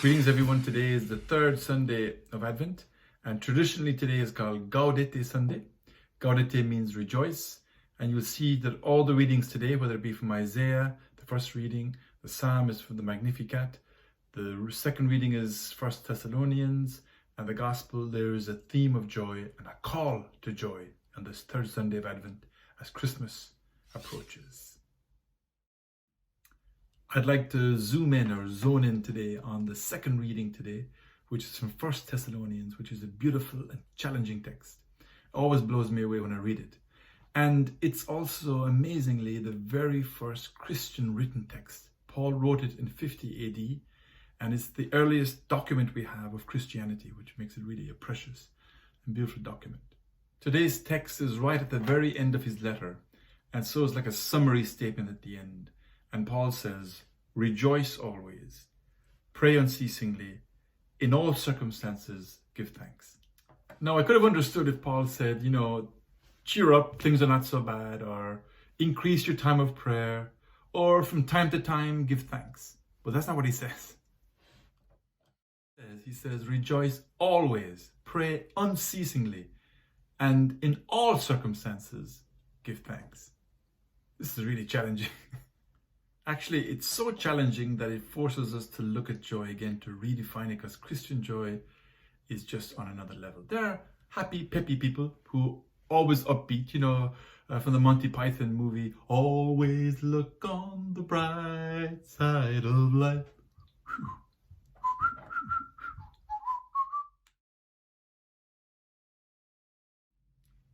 Greetings everyone. Today is the third Sunday of Advent, and traditionally today is called Gaudete Sunday. Gaudete means rejoice, and you'll see that all the readings today, whether it be from Isaiah, the first reading, the Psalm is from the Magnificat, the second reading is 1 Thessalonians, and the Gospel, there is a theme of joy and a call to joy on this third Sunday of Advent as Christmas approaches. I'd like to zoom in or zone in today on the second reading today, which is from 1 Thessalonians, which is a beautiful and challenging text. It always blows me away when I read it. And it's also, amazingly, the very first Christian written text. Paul wrote it in 50 AD, and it's the earliest document we have of Christianity, which makes it really a precious and beautiful document. Today's text is right at the very end of his letter, and so it's like a summary statement at the end. And Paul says, rejoice always, pray unceasingly, in all circumstances give thanks. Now, I could have understood if Paul said, cheer up, things are not so bad, or increase your time of prayer, or from time to time give thanks. But that's not what he says. He says, rejoice always, pray unceasingly, and in all circumstances give thanks. This is really challenging. Actually, it's so challenging that it forces us to look at joy again, to redefine it, because Christian joy is just on another level. There are happy, peppy people who always upbeat, from the Monty Python movie, always look on the bright side of life.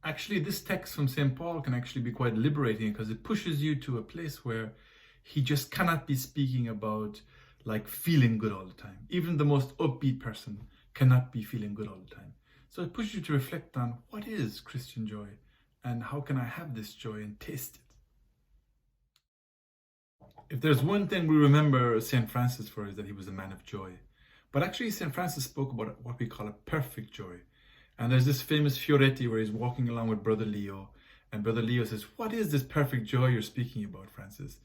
Actually, this text from St. Paul can actually be quite liberating because it pushes you to a place where he just cannot be speaking about like feeling good all the time. Even the most upbeat person cannot be feeling good all the time. So it pushes you to reflect on what is Christian joy and how can I have this joy and taste it. If there's one thing we remember St. Francis for is that he was a man of joy. But actually St. Francis spoke about what we call a perfect joy. And there's this famous Fioretti where he's walking along with Brother Leo, and Brother Leo says, what is this perfect joy you're speaking about, Francis?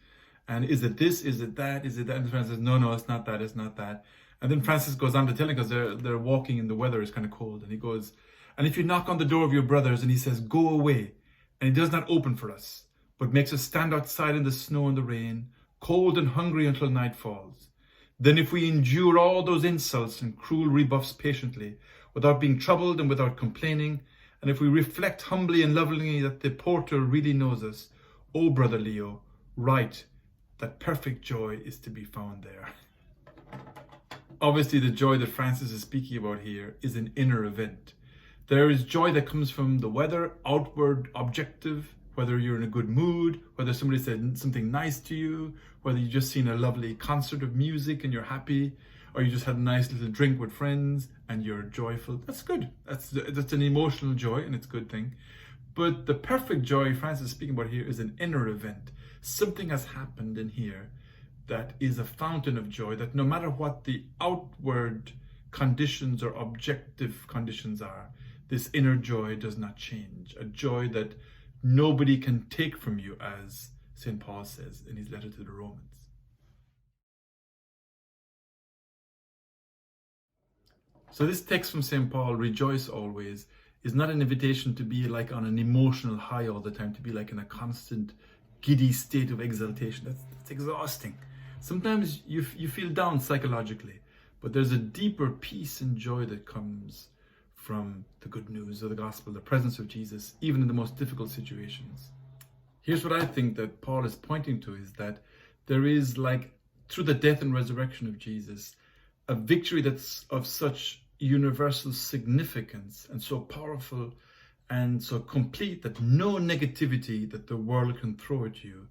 And is it this? Is it that? Is it that? And Francis says, no, it's not that. It's not that. And then Francis goes on to tell him, because they're walking and the weather is kind of cold. And he goes, and if you knock on the door of your brothers and he says, go away, and he does not open for us, but makes us stand outside in the snow and the rain, cold and hungry until night falls, then if we endure all those insults and cruel rebuffs patiently, without being troubled and without complaining, and if we reflect humbly and lovingly that the porter really knows us, oh, Brother Leo, right, that perfect joy is to be found there. Obviously, the joy that Francis is speaking about here is an inner event. There is joy that comes from the weather, outward, objective, whether you're in a good mood, whether somebody said something nice to you, whether you just seen a lovely concert of music and you're happy, or you just had a nice little drink with friends and you're joyful. That's good. That's an emotional joy, and it's a good thing. But the perfect joy Francis is speaking about here is an inner event. Something has happened in here that is a fountain of joy, that no matter what the outward conditions or objective conditions are, this inner joy does not change. A joy that nobody can take from you, as St. Paul says in his letter to the Romans. So this text from St. Paul, rejoice always, is not an invitation to be like on an emotional high all the time, to be like in a constant giddy state of exaltation. That's exhausting. Sometimes you feel down psychologically, but there's a deeper peace and joy that comes from the good news of the gospel, the presence of Jesus, even in the most difficult situations. Here's what I think that Paul is pointing to, is that there is, like, through the death and resurrection of Jesus, a victory that's of such universal significance and so powerful and so complete that no negativity that the world can throw at you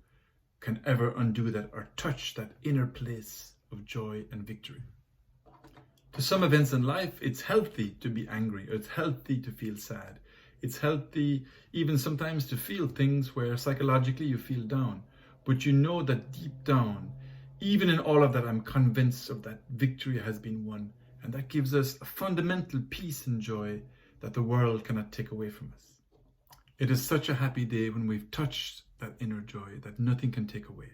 can ever undo that or touch that inner place of joy and victory. To some events in life, it's healthy to be angry, or it's healthy to feel sad. It's healthy even sometimes to feel things where psychologically you feel down. But you know that deep down, even in all of that, I'm convinced of that victory has been won. And that gives us a fundamental peace and joy that the world cannot take away from us. It is such a happy day when we've touched that inner joy that nothing can take away.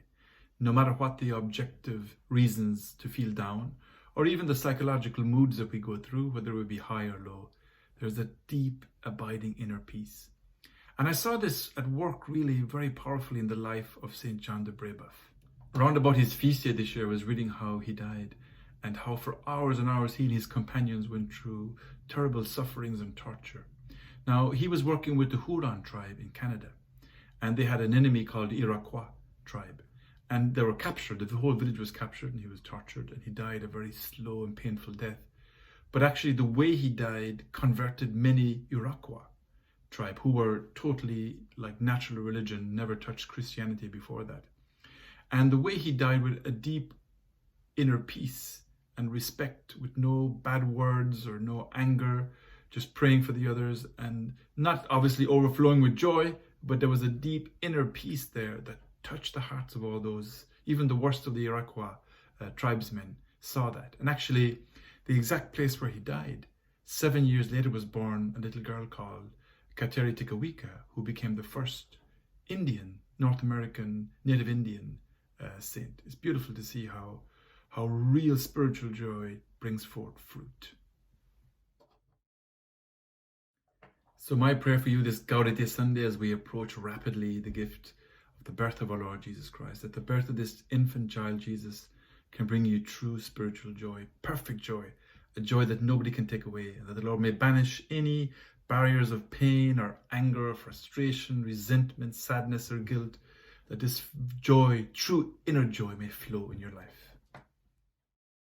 No matter what the objective reasons to feel down, or even the psychological moods that we go through, whether it be high or low, there's a deep, abiding inner peace. And I saw this at work really very powerfully in the life of St. John de Brebeuf. Around about his feast day this year, I was reading how he died and how for hours and hours he and his companions went through terrible sufferings and torture. Now, he was working with the Huron tribe in Canada, and they had an enemy called the Iroquois tribe. And they were captured, the whole village was captured, and he was tortured, and he died a very slow and painful death. But actually, the way he died converted many Iroquois tribe who were totally like natural religion, never touched Christianity before that. And the way he died with a deep inner peace and respect, with no bad words or no anger, just praying for the others, and not obviously overflowing with joy, but there was a deep inner peace there that touched the hearts of all those. Even the worst of the Iroquois tribesmen saw that. And actually, the exact place where he died, 7 years later, was born a little girl called Kateri Tikawika, who became the first Indian, North American, Native Indian saint. It's beautiful to see how real spiritual joy brings forth fruit. So my prayer for you this Gaudete Sunday, as we approach rapidly the gift of the birth of our Lord Jesus Christ, that the birth of this infant child Jesus can bring you true spiritual joy, perfect joy, a joy that nobody can take away, and that the Lord may banish any barriers of pain or anger or frustration, resentment, sadness or guilt, that this joy, true inner joy, may flow in your life.